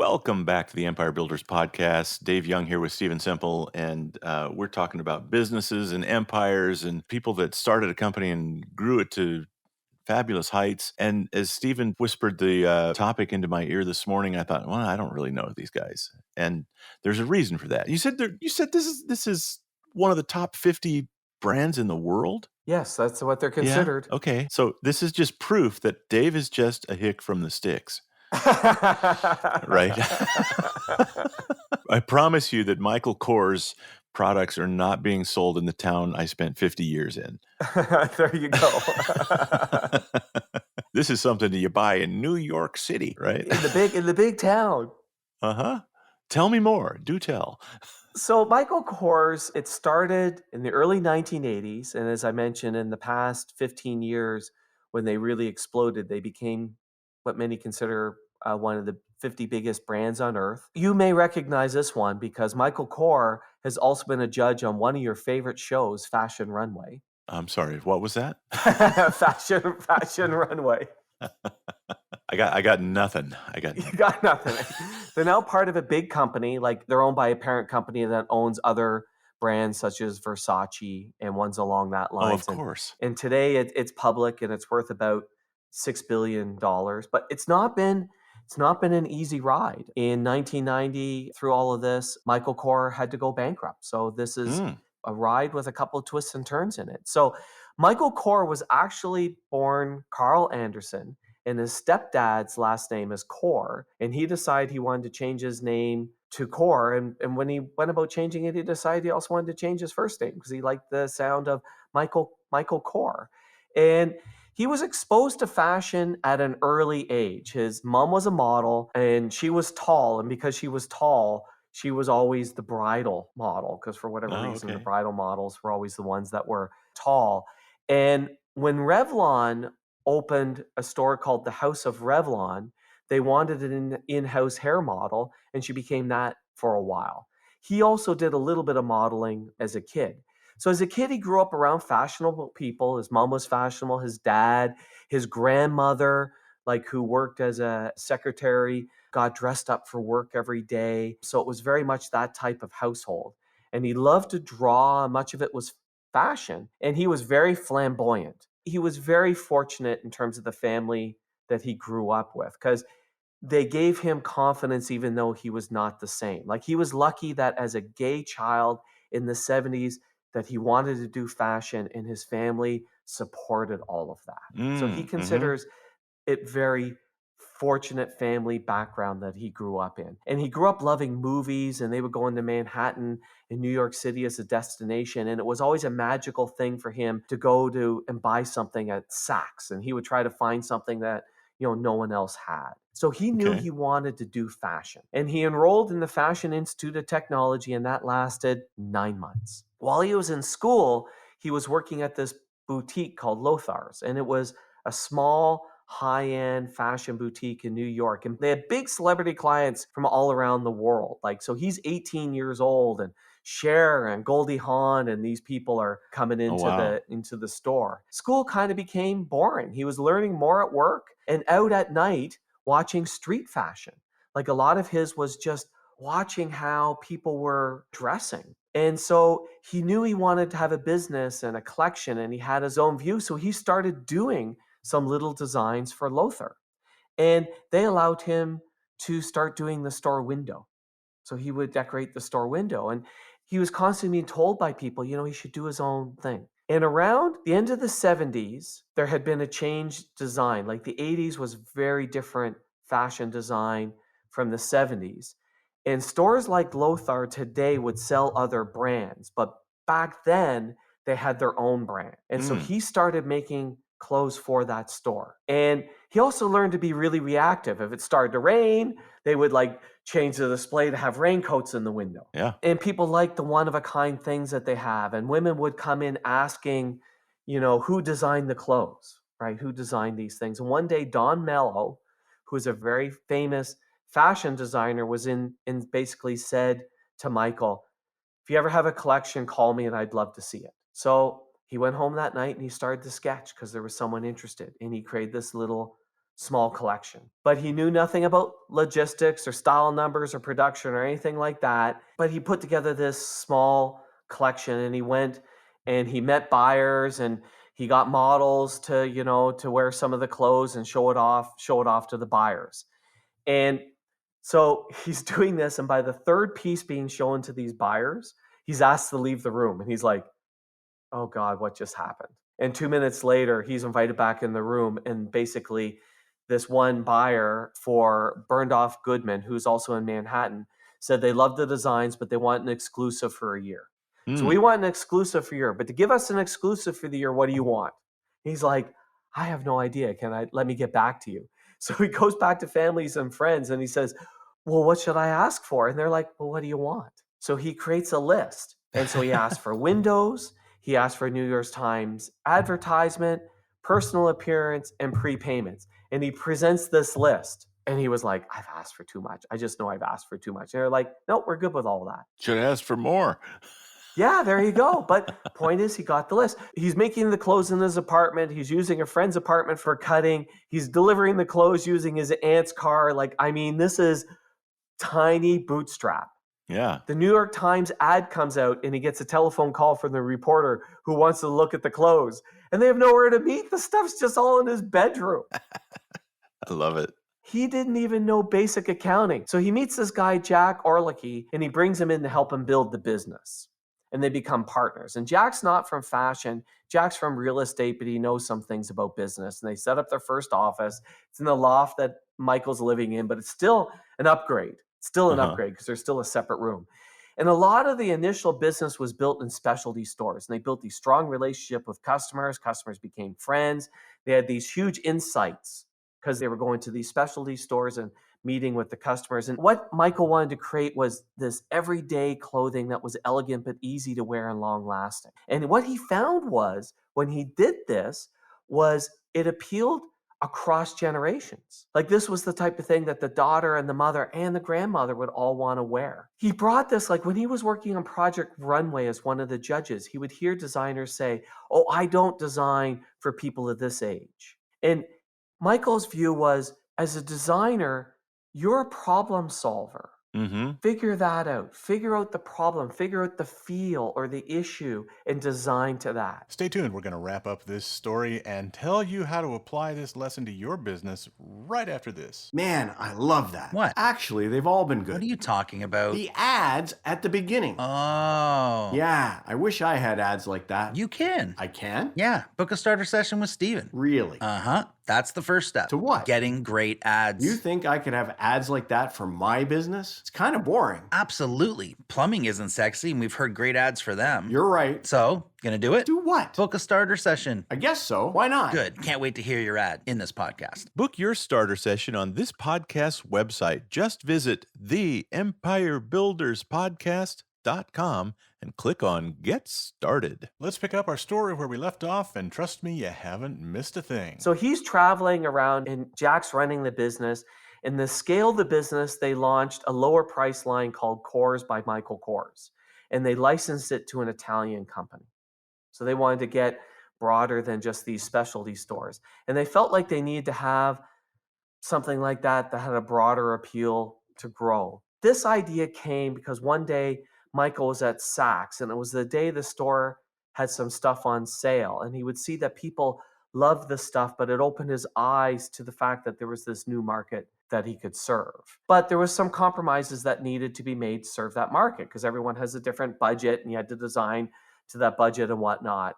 Welcome back to the Empire Builders Podcast. Dave Young here with Stephen Semple, and we're talking about businesses and empires and people that started a company and grew it to fabulous heights. And as Stephen whispered the topic into my ear this morning, I thought, well, I don't really know these guys, and there's a reason for that. You said this is one of the top 50 brands in the world. Yes, that's what they're Yeah. considered. Okay. So this is just proof that Dave is just a hick from the sticks. Right. I promise you that Michael Kors products are not being sold in the town I spent 50 years in. There you go. This is something that you buy in New York City, right? In the big town. Uh-huh. Tell me more. Do tell. So Michael Kors, it started in the early 1980s, and as I mentioned, in the past 15 years, when they really exploded, they became what many consider one of the 50 biggest brands on earth. You may recognize this one because Michael Kors has also been a judge on one of your favorite shows, Fashion Runway. I'm sorry. What was that? Fashion Runway. I got nothing. You got nothing. They're now part of a big company, like they're owned by a parent company that owns other brands such as Versace and ones along that Oh, line. of course. And today it's public and it's worth about $6 billion. But it's not been an easy ride. In 1990, through all of this, Michael Kors had to go bankrupt. So this is a ride with a couple of twists and turns in it. So Michael Kors was actually born Carl Anderson, and his stepdad's last name is Kors, and he decided he wanted to change his name to Kors. And when he went about changing it, he decided he also wanted to change his first name because he liked the sound of Michael Kors. And he was exposed to fashion at an early age. His mom was a model, and she was tall, and because she was tall, she was always the bridal model because for whatever reason, the bridal models were always the ones that were tall. And when Revlon opened a store called the House of Revlon, they wanted an in-house hair model, and she became that for a while. He also did a little bit of modeling as a kid. So as a kid, he grew up around fashionable people. His mom was fashionable, his dad, his grandmother, like who worked as a secretary, got dressed up for work every day. So it was very much that type of household. And he loved to draw. Much of it was fashion. And he was very flamboyant. He was very fortunate in terms of the family that he grew up with because they gave him confidence even though he was not the same. Like he was lucky that as a gay child in the 70s that he wanted to do fashion and his family supported all of that. So he considers it very fortunate family background that he grew up in. And he grew up loving movies, and they would go into Manhattan and New York City as a destination. And it was always a magical thing for him to go to and buy something at Saks. And he would try to find something that, no one else had. So he knew he wanted to do fashion. And he enrolled in the Fashion Institute of Technology, and that lasted 9 months. While he was in school, he was working at this boutique called Lothar's, and it was a small high-end fashion boutique in New York. And they had big celebrity clients from all around the world. So he's 18 years old, and Cher and Goldie Hawn and these people are coming into the store. School kind of became boring. He was learning more at work and out at night watching street fashion. Like a lot of his was just watching how people were dressing. And so he knew he wanted to have a business and a collection, and he had his own view. So he started doing some little designs for Lothar. And they allowed him to start doing the store window. So he would decorate the store window. And he was constantly being told by people, he should do his own thing. And around the end of the 70s, there had been a change design. Like the 80s was very different fashion design from the 70s. And stores like Lothar today would sell other brands. But back then, they had their own brand. And so he started making clothes for that store. And he also learned to be really reactive. If it started to rain, they would change the display to have raincoats in the window. Yeah. And people liked the one-of-a-kind things that they have. And women would come in asking, who designed the clothes, right? Who designed these things? And one day, Don Mello, who is a very famous fashion designer, was in and basically said to Michael, if you ever have a collection, call me and I'd love to see it. So he went home that night and he started to sketch because there was someone interested. And he created this little small collection. But he knew nothing about logistics or style numbers or production or anything like that. But he put together this small collection, and he went and he met buyers, and he got models to, to wear some of the clothes and show it off to the buyers. And so he's doing this, and by the third piece being shown to these buyers, he's asked to leave the room, and he's like, oh God, what just happened? And 2 minutes later, he's invited back in the room. And basically, this one buyer for Burned Off Goodman, who's also in Manhattan, said they love the designs, but they want an exclusive for a year. So we Mm. want an exclusive for a year, but to give us an exclusive for the year, what do you want? He's like, I have no idea. Let me get back to you? So he goes back to families and friends and he says, well, what should I ask for? And they're like, well, what do you want? So he creates a list. And so he asked for windows, he asked for a New York Times advertisement, personal appearance, and prepayments. And he presents this list. And he was like, I've asked for too much. I just know I've asked for too much. And they're like, no, we're good with all that. Should have asked for more. Yeah, there you go. But point is, he got the list. He's making the clothes in his apartment. He's using a friend's apartment for cutting. He's delivering the clothes using his aunt's car. This is tiny bootstrap. Yeah. The New York Times ad comes out, and he gets a telephone call from the reporter who wants to look at the clothes. And they have nowhere to meet. The stuff's just all in his bedroom. I love it. He didn't even know basic accounting. So he meets this guy, Jack Orlicky, and he brings him in to help him build the business. And they become partners. And Jack's not from fashion. Jack's from real estate, but he knows some things about business. And they set up their first office. It's in the loft that Michael's living in, but it's still an upgrade. Still an upgrade because there's still a separate room. And a lot of the initial business was built in specialty stores. And they built these strong relationship with customers. Customers became friends. They had these huge insights because they were going to these specialty stores and meeting with the customers. And what Michael wanted to create was this everyday clothing that was elegant but easy to wear and long lasting. And what he found was when he did this was it appealed across generations. Like this was the type of thing that the daughter and the mother and the grandmother would all want to wear. He brought this, like when he was working on Project Runway as one of the judges, he would hear designers say, oh, I don't design for people of this age. And Michael's view was, as a designer, you're a problem solver. Mm-hmm. Figure that out. Figure out the problem. Figure out the feel or the issue and design to that. Stay tuned. We're going to wrap up this story and tell you how to apply this lesson to your business right after this. Man, I love that. What? Actually, they've all been good. What are you talking about? The ads at the beginning. Oh. Yeah, I wish I had ads like that. You can. I can? Yeah, book a starter session with Stephen. Really? Uh-huh. That's the first step. To what? Getting great ads. You think I could have ads like that for my business? It's kind of boring. Absolutely. Plumbing isn't sexy, and we've heard great ads for them. You're right. So, gonna do it? Do what? Book a starter session. I guess so. Why not? Good. Can't wait to hear your ad in this podcast. Book your starter session on this podcast's website. Just visit theempirebuilderspodcast.com and click on Get Started. Let's pick up our story where we left off, and trust me, you haven't missed a thing. So he's traveling around, and Jack's running the business. In the scale of the business, they launched a lower price line called Kors by Michael Kors, and they licensed it to an Italian company. So they wanted to get broader than just these specialty stores. And they felt like they needed to have something like that had a broader appeal to grow. This idea came because one day Michael was at Saks, and it was the day the store had some stuff on sale. And he would see that people loved the stuff, but it opened his eyes to the fact that there was this new market that he could serve. But there was some compromises that needed to be made to serve that market because everyone has a different budget and you had to design to that budget and whatnot.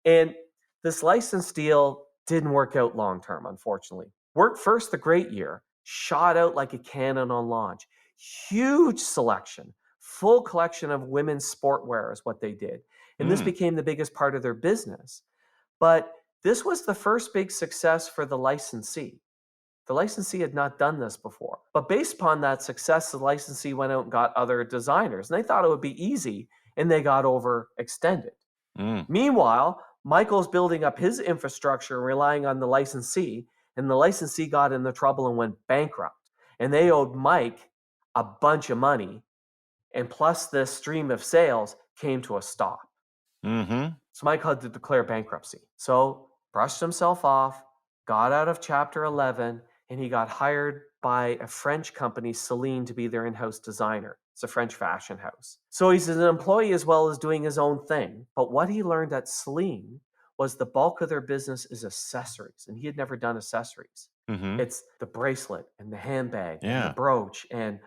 And this license deal didn't work out long term, unfortunately. Worked first the great year, shot out like a cannon on launch. Huge selection, full collection of women's sportwear is what they did. And this became the biggest part of their business. But this was the first big success for the licensee. The licensee had not done this before. But based upon that success, the licensee went out and got other designers. And they thought it would be easy, and they got overextended. Meanwhile, Michael's building up his infrastructure and relying on the licensee. And the licensee got into trouble and went bankrupt. And they owed Mike a bunch of money. And plus this stream of sales came to a stop. Mm-hmm. So Mike had to declare bankruptcy. So brushed himself off, got out of Chapter 11, and he got hired by a French company, Celine, to be their in-house designer. It's a French fashion house. So he's an employee as well as doing his own thing. But what he learned at Celine was the bulk of their business is accessories, and he had never done accessories. Mm-hmm. It's the bracelet and the handbag and the Yeah. brooch and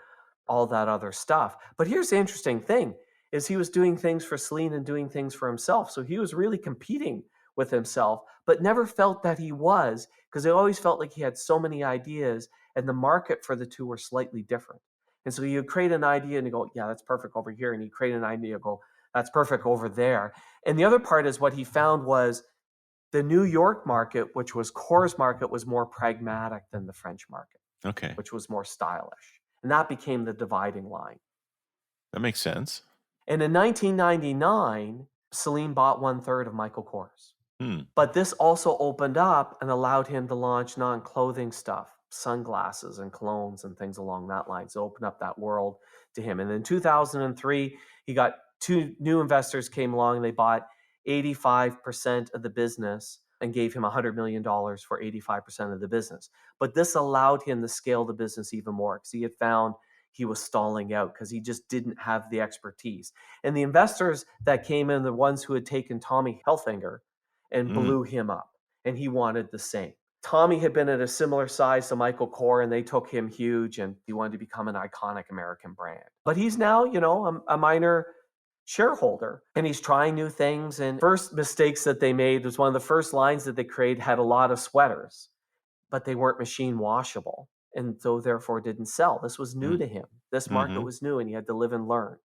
all that other stuff. But here's the interesting thing is he was doing things for Celine and doing things for himself. So he was really competing with himself, but never felt that he was, because he always felt like he had so many ideas and the market for the two were slightly different. And so you create an idea and you go, yeah, that's perfect over here. And you create an idea and go, that's perfect over there. And the other part is what he found was the New York market, which was Core's market, was more pragmatic than the French market, Okay. which was more stylish. And that became the dividing line. That makes sense. And in 1999, Celine bought 1/3 of Michael Kors. Hmm. But this also opened up and allowed him to launch non-clothing stuff, sunglasses and colognes and things along that line. So open up that world to him. And in 2003, he got two new investors came along and they bought 85% of the business and gave him $100 million for 85% of the business. But this allowed him to scale the business even more because he had found he was stalling out because he just didn't have the expertise. And the investors that came in, the ones who had taken Tommy Hilfiger and blew him up, and he wanted the same. Tommy had been at a similar size to Michael Kors, and they took him huge, and he wanted to become an iconic American brand. But he's now, a minor shareholder, and he's trying new things. And first mistakes that they made was one of the first lines that they created had a lot of sweaters, but they weren't machine washable, and so therefore didn't sell. This was new to him. This market was new, and he had to live and learn.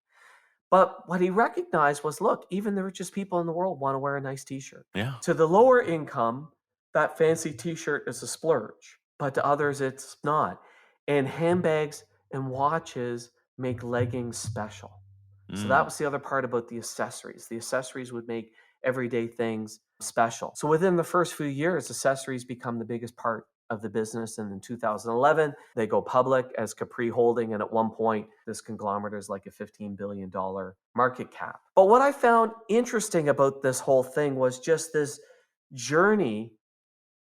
But what he recognized was, look, even the richest people in the world want to wear a nice t-shirt. Yeah. To the lower income, that fancy t-shirt is a splurge, but to others, it's not. And handbags and watches make leggings special. So that was the other part about the accessories. The accessories would make everyday things special. So within the first few years, accessories become the biggest part of the business. And in 2011, they go public as Capri Holding. And at one point, this conglomerate is like a $15 billion market cap. But what I found interesting about this whole thing was just this journey,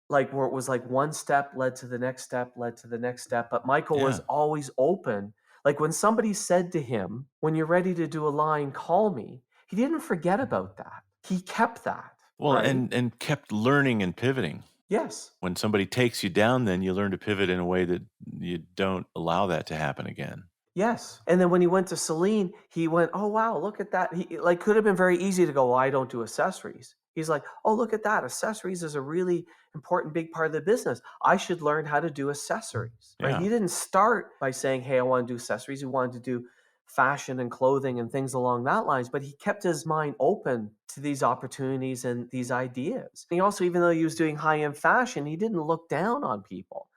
like where it was like one step led to the next step, led to the next step. But Michael was always open. Like when somebody said to him, when you're ready to do a line, call me. He didn't forget about that. He kept that. Well, right? and kept learning and pivoting. Yes. When somebody takes you down, then you learn to pivot in a way that you don't allow that to happen again. Yes. And then when he went to Celine, he went, oh, wow, look at that. He like could have been very easy to go, well, I don't do accessories. He's like, oh, look at that. Accessories is a really important big part of the business. I should learn how to do accessories. Right? Yeah. He didn't start by saying, hey, I want to do accessories. He wanted to do fashion and clothing and things along that lines, but he kept his mind open to these opportunities and these ideas. He also, even though he was doing high-end fashion, he didn't look down on people,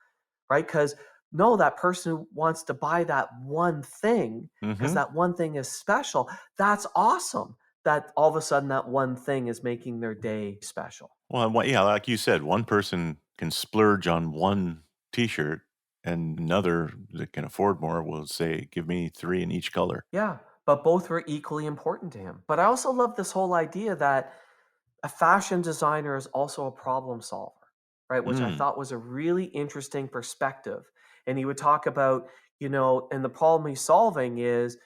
right? Because no, that person who wants to buy that one thing because that one thing is special, that's awesome. That all of a sudden that one thing is making their day special. Well, yeah, like you said, one person can splurge on one T-shirt, and another that can afford more will say, "Give me 3 in each color." Yeah, but both were equally important to him. But I also love this whole idea that a fashion designer is also a problem solver, right? Which I thought was a really interesting perspective. And he would talk about, and the problem he's solving is,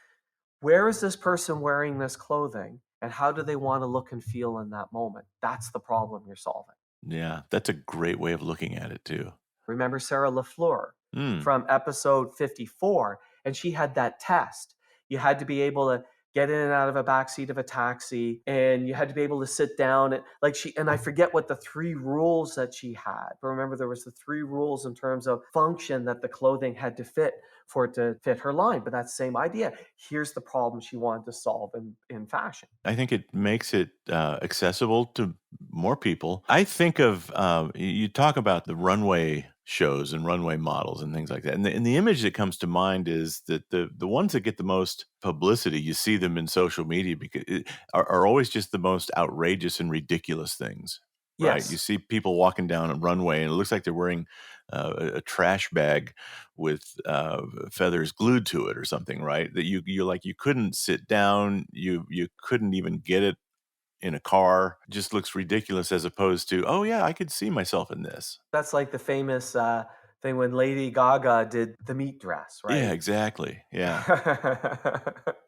where is this person wearing this clothing and how do they want to look and feel in that moment? That's the problem you're solving. Yeah, that's a great way of looking at it too. Remember Sarah LaFleur Mm. from episode 54, and she had that test. You had to be able to get in and out of a backseat of a taxi, and you had to be able to sit down. And I forget what the 3 rules that she had. But remember, there was the 3 rules in terms of function that the clothing had to fit for it to fit her line. But that's the same idea. Here's the problem she wanted to solve in fashion. I think it makes it accessible to more people. I think of you talk about the runway shows and runway models and things like that, and the image that comes to mind is that the ones that get the most publicity, you see them in social media because are always just the most outrageous and ridiculous things. Right? Yes. You see people walking down a runway, and it looks like they're wearing a trash bag with feathers glued to it or something, right? That you like you couldn't sit down, you couldn't even get it in a car just looks ridiculous as opposed to, oh yeah, I could see myself in this. That's like the famous thing when Lady Gaga did the meat dress, Yeah, right? exactly. Yeah.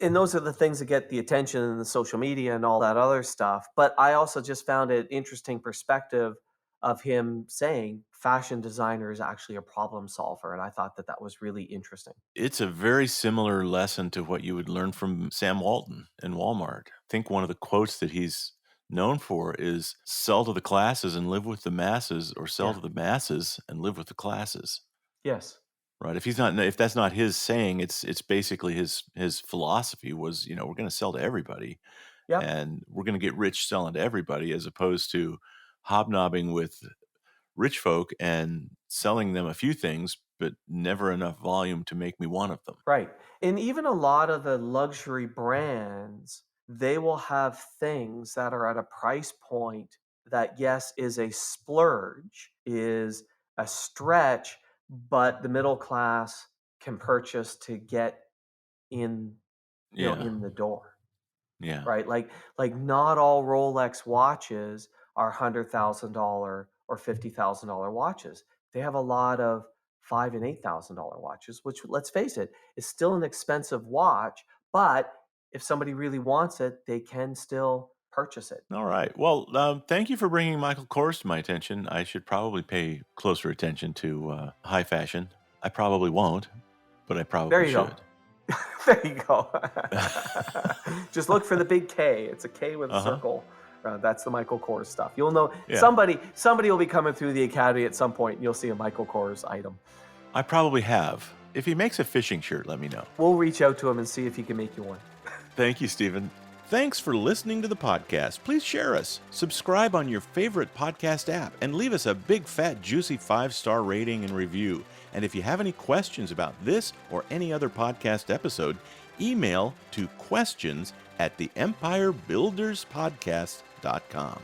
And those are the things that get the attention and the social media and all that other stuff. But I also just found it interesting perspective of him saying fashion designer is actually a problem solver. And I thought that that was really interesting. It's a very similar lesson to what you would learn from Sam Walton in Walmart. I think one of the quotes that he's known for is sell to the classes and live with the masses, or sell Yeah. to the masses and live with the classes. Yes. Right. If that's not his saying, it's basically his philosophy was, we're going to sell to everybody Yep. and we're going to get rich selling to everybody, as opposed to hobnobbing with rich folk and selling them a few things, but never enough volume to make me one of them. Right. And even a lot of the luxury brands, they will have things that are at a price point that, yes, is a splurge, is a stretch, but the middle class can purchase to get in, Yeah. in the door. Yeah. Right? Like not all Rolex watches are $100,000 or $50,000 watches. They have a lot of $5,000 and $8,000 watches, which, let's face it, is still an expensive watch. But if somebody really wants it, they can still purchase it. All right. Well, thank you for bringing Michael Kors to my attention. I should probably pay closer attention to high fashion. I probably won't, but I There probably you go. should. There you go. Just look for the big K. It's a K with a Uh-huh. circle. That's the Michael Kors stuff. You'll know Yeah. somebody will be coming through the academy at some point, and you'll see a Michael Kors item. I probably have. If he makes a fishing shirt, let me know. We'll reach out to him and see if he can make you one. Thank you, Stephen. Thanks for listening to the podcast. Please share us, subscribe on your favorite podcast app, and leave us a big, fat, juicy 5-star rating and review. And if you have any questions about this or any other podcast episode, email to questions@theempirebuilderspodcast.com.